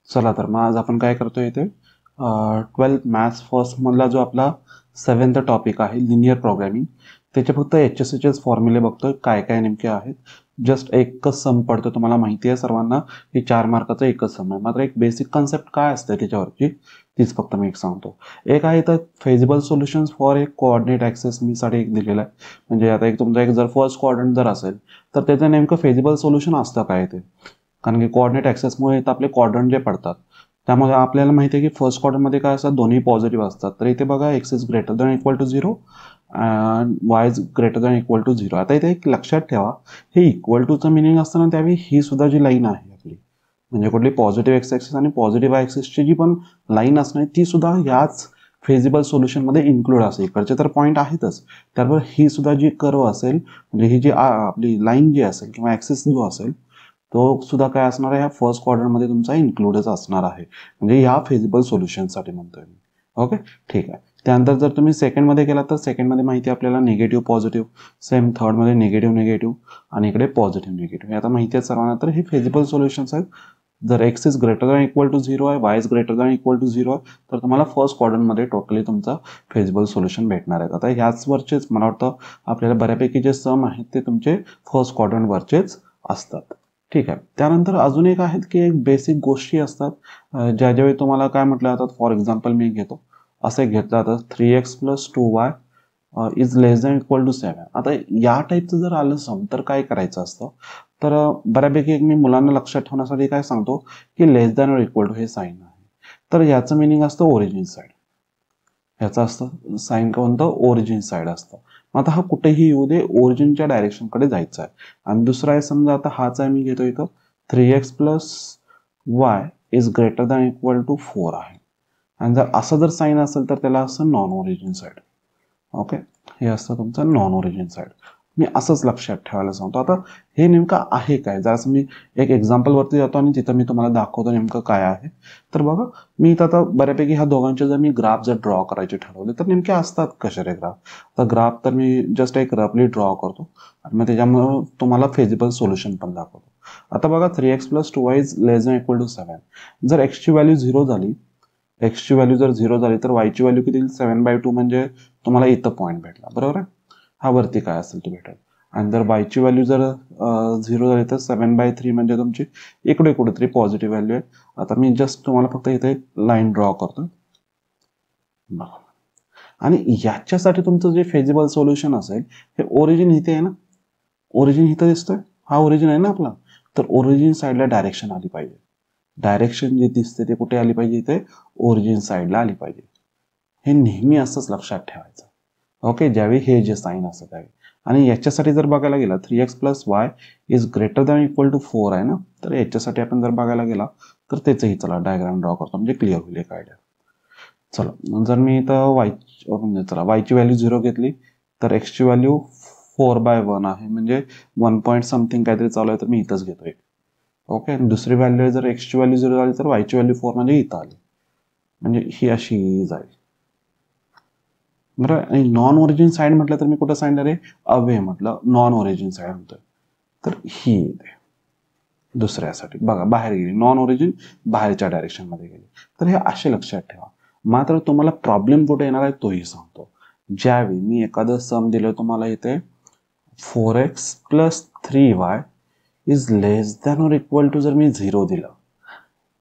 चला तर मग आज आपण काय करतोय इथे 12th मॅथ्स फर्स्ट मधला जो आपला 7th टॉपिक आहे लिनियर प्रोग्रामिंग त्याचे फक्त HSHच फॉर्म्युले बघतोय काय काय नेमके आहेत. जस्ट एकच सम पडतो, तुम्हाला माहिती आहे सर्वांना की 4 मार्काचा एकच सम आहे. मात्र एक बेसिक कन्सेप्ट काय असते त्याच्यावरची तीच फक्त मी एक सांगतो. एक आहे तर फेजिबल सोल्युशन्स फॉर एक कोऑर्डिनेट ॲक्सेस मी साठी एक दिलेला आहे. म्हणजे आता एक तुमचा एक जर फर्स्ट कोऑर्डिनेट जर असेल तर त्याचं नेमकं फेजिबल सोल्युशन असतं काय ते, कारण की कोऑर्डिनेट ॲक्सेसमुळे आपले क्वाड्रंट जे पडतात त्यामध्ये आपल्याला माहिती आहे की फर्स्ट क्वाड्रंटमध्ये काय असतात, दोन्ही पॉझिटिव्ह असतात. तर इथे बघा X is greater than equal to 0 and Y is greater than equal to 0. आता इथे एक लक्षात ठेवा, हे इक्वल टूचं मिनिंग असताना त्यावेळी ही सुद्धा जी लाईन आहे आपली, म्हणजे कुठली पॉझिटिव्ह एक्स ॲक्सिस आणि पॉझिटिव्ह वाय ॲक्सिसची जी पण लाईन असणार ती सुद्धा याच फेजिबल सोल्युशनमध्ये इन्क्लूड असेल. इकडचे तर पॉईंट आहेतच, त्याबरोबर ही सुद्धा जी कर्व असेल, म्हणजे ही जी आपली लाईन जी असेल किंवा ॲक्सिस जो असेल तो सुद्धा काय असणार आहे, ह्या फर्स्ट क्वाड्रंटमध्ये तुमचा इन्क्लूडच असणार आहे. म्हणजे ह्या फेजिबल सोल्युशनसाठी म्हणतोय मी. ओके, ठीक आहे. त्यानंतर जर तुम्ही सेकंडमध्ये गेला तर सेकंडमध्ये माहिती आहे आपल्याला निगेटिव्ह पॉझिटिव्ह, सेम थर्डमध्ये निगेटिव्ह निगेटिव्ह आणि इकडे पॉझिटिव्ह निगेटिव्ह. आता माहिती आहे सर्वांना, तर हे फेजिबल सोल्युशन्स आहेत. जर X is greater than equal to 0 आहे, Y is greater than equal to 0 आहे, तर तुम्हाला फर्स्ट क्वाड्रंटमध्ये टोटली तुमचा फेजिबल सोल्युशन भेटणार आहे. आता ह्याचवरचेच मला वाटतं आपल्याला बऱ्यापैकी जे सम आहेत ते तुमचे फर्स्ट क्वाड्रंटवरचेच असतात. ठीक आहे. त्यानंतर अजून एक आहेत की एक बेसिक गोष्टी असतात ज्या ज्यावेळी तुम्हाला काय म्हटलं जातात. फॉर एक्झाम्पल मी घेतो, असे घेतलं जातं 3x + 2y is less than equal to 7. आता या टाईपचं जर आलं सम तर काय करायचं असतं, तर बऱ्यापैकी एक मी मुलांना लक्षात ठेवण्यासाठी काय सांगतो की लेस दॅन और इक्वल टू हे साईन आहे, तर याचं मिनिंग असतं ओरिजिन साईड. ह्याचं असतं साईन कोणतं, ओरिजिन साईड असतं. मग आता हा कुठेही येऊ दे, ओरिजिनच्या डायरेक्शनकडे जायचं आहे. आणि दुसरा आहे, समजा आता हाच आहे मी घेतो इथं 3x + y is greater than equal to 4 आहे. आणि जर असं जर साईन असेल तर त्याला असं नॉन ओरिजिन साईड. ओके, हे असतं तुमचं नॉन ओरिजिन साईड. मी असंच लक्षात ठेवायला सांगतो. आता हे नेमकं आहे काय, जर असं मी एक एक्झाम्पलवरती जातो आणि तिथं मी तुम्हाला दाखवतो नेमकं काय आहे. तर बघा, मी इथं आता बऱ्यापैकी ह्या दोघांचे जर मी ग्राफ जर ड्रॉ करायचे ठरवले तर नेमके असतात कसे रे ग्राफ. तर ग्राफ तर मी जस्ट एक रफली ड्रॉ करतो आणि मग त्याच्यामुळे तुम्हाला फेजिबल सोल्युशन पण दाखवतो. आता बघा 3x + 2y is less than equal to 7. जर एक्सची व्हॅल्यू 0 झाली, एक्सची व्हॅल्यू जर 0 झाली तर वायची व्हॅल्यू किती, 7/2 म्हणजे तुम्हाला इथं पॉईंट भेटला, बरोबर आहे. हा वरती काय असेल तो भेटेल. आणि जर वायची व्हॅल्यू जर 0 झाली तर 7/3 म्हणजे तुमची इकडे कुठेतरी पॉझिटिव्ह व्हॅल्यू आहे. आता मी जस्ट तुम्हाला फक्त इथे लाईन ड्रॉ करतो आणि याच्यासाठी तुमचं जे फेजिबल सोल्युशन असेल, हे ओरिजिन इथे आहे ना, ओरिजिन इथं दिसतोय, हा ओरिजिन आहे ना आपला. तर ओरिजिन साईडला डायरेक्शन आली पाहिजे. डायरेक्शन जे दिसते ते कुठे आली पाहिजे, इथे ओरिजिन साईडला आली पाहिजे. हे नेहमी असंच लक्षात ठेवायचं. ओके, ज्यावेळी हे जे साईन असतं त्यावेळी. आणि याच्यासाठी जर बघायला गेला 3x + y is greater than equal to 4 आहे ना, तर याच्यासाठी आपण जर बघायला गेला तर त्याचंही चला डायग्राम ड्रॉ करतो, म्हणजे क्लिअर होईल एक आयडिया. चला, जर मी इथं म्हणजे चला वायची व्हॅल्यू 0 घेतली तर एक्सची व्हॅल्यू 4/1 आहे, म्हणजे 1 पॉईंट समथिंग काहीतरी चालू आहे, तर मी इथंच घेतोय. ओके, आणि दुसरी व्हॅल्यू आहे, जर एक्सची व्हॅल्यू 0 झाली तर वायची व्हॅल्यू 4 म्हणजे इथं आली, म्हणजे ही अशी जाईल. बरं, आणि नॉन ओरिजिन साईड म्हटलं तर मी कुठं सांगणार आहे, अवे म्हटलं, नॉन ओरिजिन साईड म्हणतोय, तर ही येते दुसऱ्यासाठी. बघा, बाहेर गेली, नॉन ओरिजिन बाहेरच्या डायरेक्शनमध्ये गेली. तर हे असे लक्षात ठेवा. मात्र तुम्हाला प्रॉब्लेम कुठे येणार आहे तोही सांगतो. ज्यावेळी मी एखादं सम दिलं तुम्हाला इथे 4x + 3y is less than और इक्वल टू, जर मी 0 दिलं,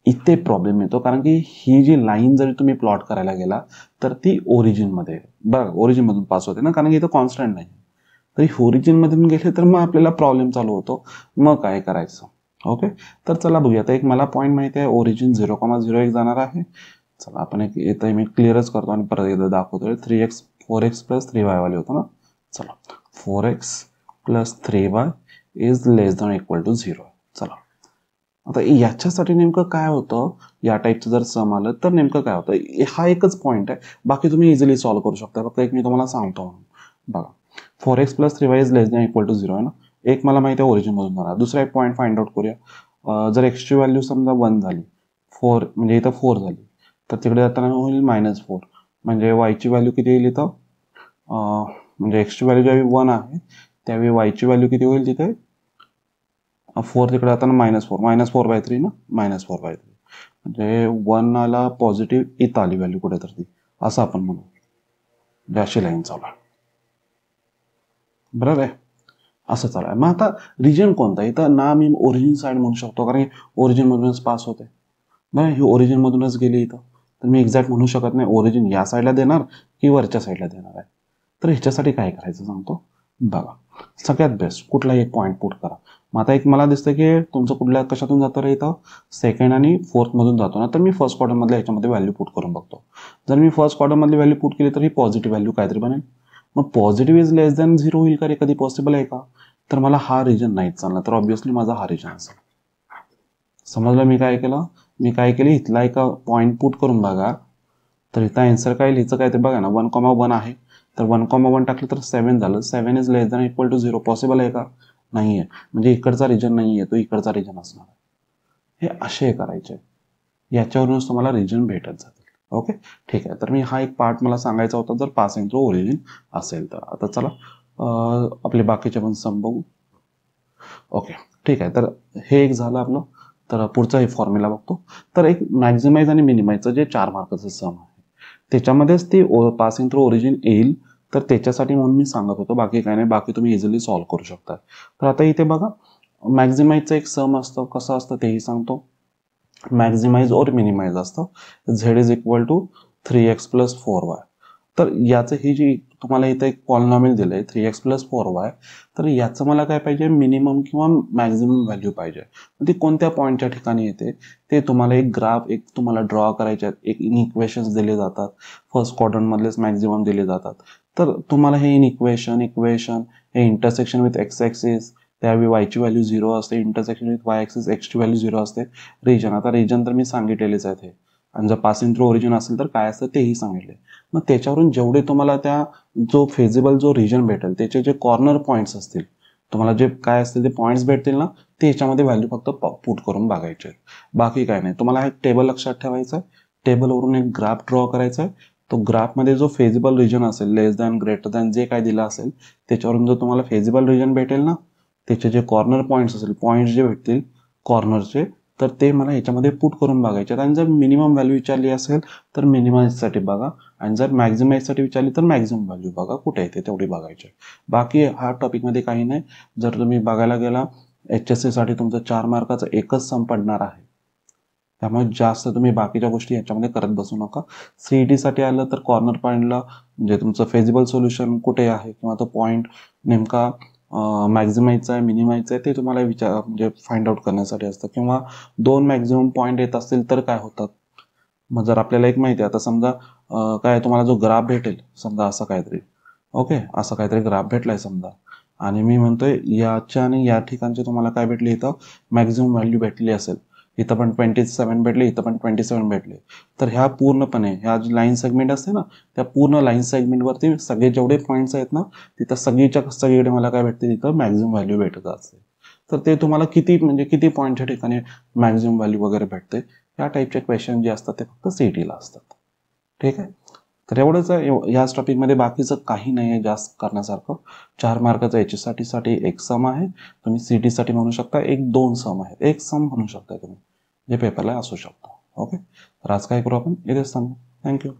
इथे प्रॉब्लेम येतो. कारण की ही जी लाईन जरी तुम्ही प्लॉट करायला गेला तर ती ओरिजिनमध्ये, बघा ओरिजिनमधून पास होते ना, कारण की इथं कॉन्स्टंट नाही. तर ओरिजिनमधून गेले तर मग आपल्याला प्रॉब्लेम चालू होतो. मग काय करायचं. ओके, तर चला बघूया. आता एक मला पॉईंट माहिती आहे, ओरिजिन 0,0 एक जाणार आहे. चला आपण एक इथं मी क्लिअरच करतो आणि परत एकदा दाखवतोय. 4x + 3y वाले होतो ना. चला, 4x + 3y is less than equal to 0. चला, आता याच्यासाठी नेमकं काय होतं, या टाईपचं जर सम आलं तर नेमकं काय होतं, हा एकच पॉईंट आहे. बाकी तुम्ही इझिली सॉल्व्ह करू शकता. फक्त एक मी तुम्हाला सांगतो. बघा, 4x + 3y is less than equal to 0 आहे ना. एक मला माहिती आहे ओरिजिन मधून जाणार. दुसरा एक पॉईंट फाइंड आउट करूया. जर एक्सची व्हॅल्यू समजा 1 झाली, 4 म्हणजे इथं 4 झाली, तर तिकडे जाताना होईल -4. म्हणजे वायची व्हॅल्यू किती येईल इथं, म्हणजे एक्सची व्हॅल्यू ज्यावेळी 1 आहे त्यावेळी वायची व्हॅल्यू किती होईल तिथे, 4 तिकडे जाताना -4, -4/3 ना, -4/3. म्हणजे 1 आला पॉझिटिव्ह, इथं आली व्हॅल्यू कुठेतरी ती, असं आपण म्हणू. म्हणजे अशी लाईन चालू आहे, बरोबर आहे. असं चालू आहे. मग आता रिजन कोणता? इथं ना मी ओरिजिन साईड म्हणू शकतो, कारण ओरिजिन मधूनच पास होते. नाही, ही ओरिजिन मधूनच गेली इथं, तर मी एक्झॅक्ट म्हणू शकत नाही ओरिजिन या साईडला देणार की वरच्या साईडला देणार आहे. तर ह्याच्यासाठी काय करायचं सांगतो बघा. सगळ्यात बेस्ट कुठलाही एक पॉईंट पुट करा. मग आता एक मला दिसतं की तुमचं कुठल्या कशातून जातं रे, इथं सेकंड आणि फोर्थ मधून जातो ना, तर मी फर्स्ट क्वार्टर मधल्या ह्याच्यामध्ये व्हॅल्यू पुट करून बघतो. जर मी फर्स्ट क्वार्टर मधली व्हॅल्यू पुट केली तर ही पॉझिटिव्ह व्हॅल्यू काहीतरी बनेल. मग पॉझिटिव्ह इज लेस दॅन 0 होईल का रे, कधी पॉसिबल आहे का? तर मला हा रिजन नाहीच चालणार, तर ऑब्व्हियसली माझा हा रिजन असेल. समजलं मी काय केलं? मी काय केलं, इथला एका पॉईंट पुट करून बघा. तर इथं आन्सर काय लिहायचं, काय ते बघा ना, 1,1 आहे, तर 1,1 टाकलं तर 7 झालं. 7 is less than equal to 0 possible आहे का? नाही आहे. म्हणजे इकडचा रिजन नाही आहे, तो इकडचा रिजन असणार आहे. हे असे करायचे, याच्यावरूनच तुम्हाला रिजन भेटत जातील. ओके, ठीक आहे. तर मी हा एक पार्ट मला सांगायचा होता जर पासिंग थ्रू ओरिजिन असेल तर. आता चला आपले बाकीचे पण सम बघू. ओके, ठीक आहे. तर हे एक झालं आपलं. तर पुढचा हे फॉर्म्युला बघतो. तर एक मॅक्झिमाइज आणि मिनिमाइजचं जे 4 मार्काचं सम आहे, त्याच्यामध्येच ते पासिंग थ्रू ओरिजिन येईल. तर त्याच्यासाठी म्हणून मी सांगत होतो, बाकी काय नाही. बाकी तुम्ही इझिली सॉल्व्ह करू शकता. तर आता इथे बघा, मॅक्झिमाइजचं एक सम असतं, कसं असतं तेही सांगतो. मॅक्झिमाइज और मिनिमाइज असतं Z is equal to 3x plus 4y. तर याचं ही जी तुम्हाला इथं एक पॉलिनॉमियल दिलं आहे 3x प्लस 4y, तर याचं मला काय पाहिजे, मिनिमम किंवा मॅक्झिमम व्हॅल्यू पाहिजे. ती कोणत्या पॉईंटच्या ठिकाणी येते ते तुम्हाला एक ग्राफ एक तुम्हाला ड्रॉ करायचे आहेत. एक इनइक्वेशन्स दिले जातात, फर्स्ट क्वाड्रंटमधलेच मॅक्झिमम दिले जातात. तर तुम्हाला हे इक्वेशन हे इंटरसेक्शन विथ एक्स ॲक्सिस, त्यावेळी वायची व्हॅल्यू 0 असते, इंटरसेक्शन विथ वाय ॲक्सिस एक्सची व्हॅल्यू 0 असते. रिजन, आता रिजन तर मी सांगितलेलेच आहेत हे, आणि जर पासिंग थ्रू ओरिजिन असेल तर काय असतं तेही सांगितले. मग त्याच्यावरून जेवढे तुम्हाला त्या जो फेजिबल जो रिजन भेटेल त्याचे जे कॉर्नर पॉईंट्स असतील, तुम्हाला जे काय असतील ते पॉईंट्स भेटतील ना, ते ह्याच्यामध्ये व्हॅल्यू फक्त पुट करून बघायचे, बाकी काय नाही. तुम्हाला एक टेबल लक्षात ठेवायचं आहे, टेबलवरून एक ग्राफ ड्रॉ करायचा आहे. तो ग्राफमध्ये जो फेजिबल रिजन असेल, लेस दॅन ग्रेटर दॅन जे काय दिलं असेल, त्याच्यावरून जर तुम्हाला फेजिबल रिजन भेटेल ना, त्याचे जे कॉर्नर पॉईंट्स असेल, पॉईंट्स जे भेटतील कॉर्नरचे, तर ते मला ह्याच्यामध्ये पुट करून बघायचे. आणि जर मिनिमम व्हॅल्यू विचारली असेल तर मिनिमाइजसाठी बघा, आणि जर मॅक्झिमाइजसाठी विचारली तर मॅक्झिमम व्हॅल्यू बघा कुठे येते तेवढी बघायची. बाकी हा टॉपिकमध्ये काही नाही. जर तुम्ही बघायला गेला HSC साठी तुमचं 4 मार्काचं एकच सम पडणार आहे, त्यामुळे जास्त तुम्ही बाकीच्या गोष्टी याच्यामध्ये करत बसू नका. CET साठी आलं तर कॉर्नर पॉईंटला म्हणजे तुमचं फेजिबल सोल्युशन कुठे आहे किंवा तो पॉईंट नेमका मॅक्झिमाइजचा आहे मिनिमाइजचा आहे ते तुम्हाला म्हणजे फाइंड आउट करण्यासाठी असतं. किंवा 2 मॅक्झिमम पॉईंट येत असतील तर काय होतात. मग जर आपल्याला एक माहिती आहे, आता समजा काय तुम्हाला जो ग्राफ भेटेल, समजा असं काहीतरी, ओके, असं काहीतरी ग्राफ भेटलाय समजा, आणि मी म्हणतोय याच्या आणि या ठिकाणचे तुम्हाला काय भेटले, इथं मॅक्झिमम व्हॅल्यू भेटली असेल, इथं पण 27 भेटले, इथं पण 27 भेटले. तर ह्या पूर्णपणे ह्या जी लाईन सेगमेंट असते ना, त्या पूर्ण लाईन सेगमेंटवरती सगळे जेवढे पॉईंट्स आहेत ना, तिथं सगळीकडे मला काय भेटते, तिथं मॅक्झिमम व्हॅल्यू भेटत असते. तर ते तुम्हाला किती पॉईंटच्या ठिकाणी मॅक्झिमम व्हॅल्यू वगैरे भेटते, या टाईपचे क्वेश्चन जे असतात ते फक्त CETला असतात. ठीक आहे. तर एवढंच आहे याच टॉपिकमध्ये, बाकीचं काही नाही आहे जास्त करण्यासारखं. 4 मार्काचा HSC एक सम आहे, तुम्ही CET साठी म्हणू शकता 1-2 सम आहेत, एक सम म्हणू शकता तुम्ही जे पेपरला असू शकतो. ओके, तर आज काय करू आपण, इथेच थांबू. थँक्यू.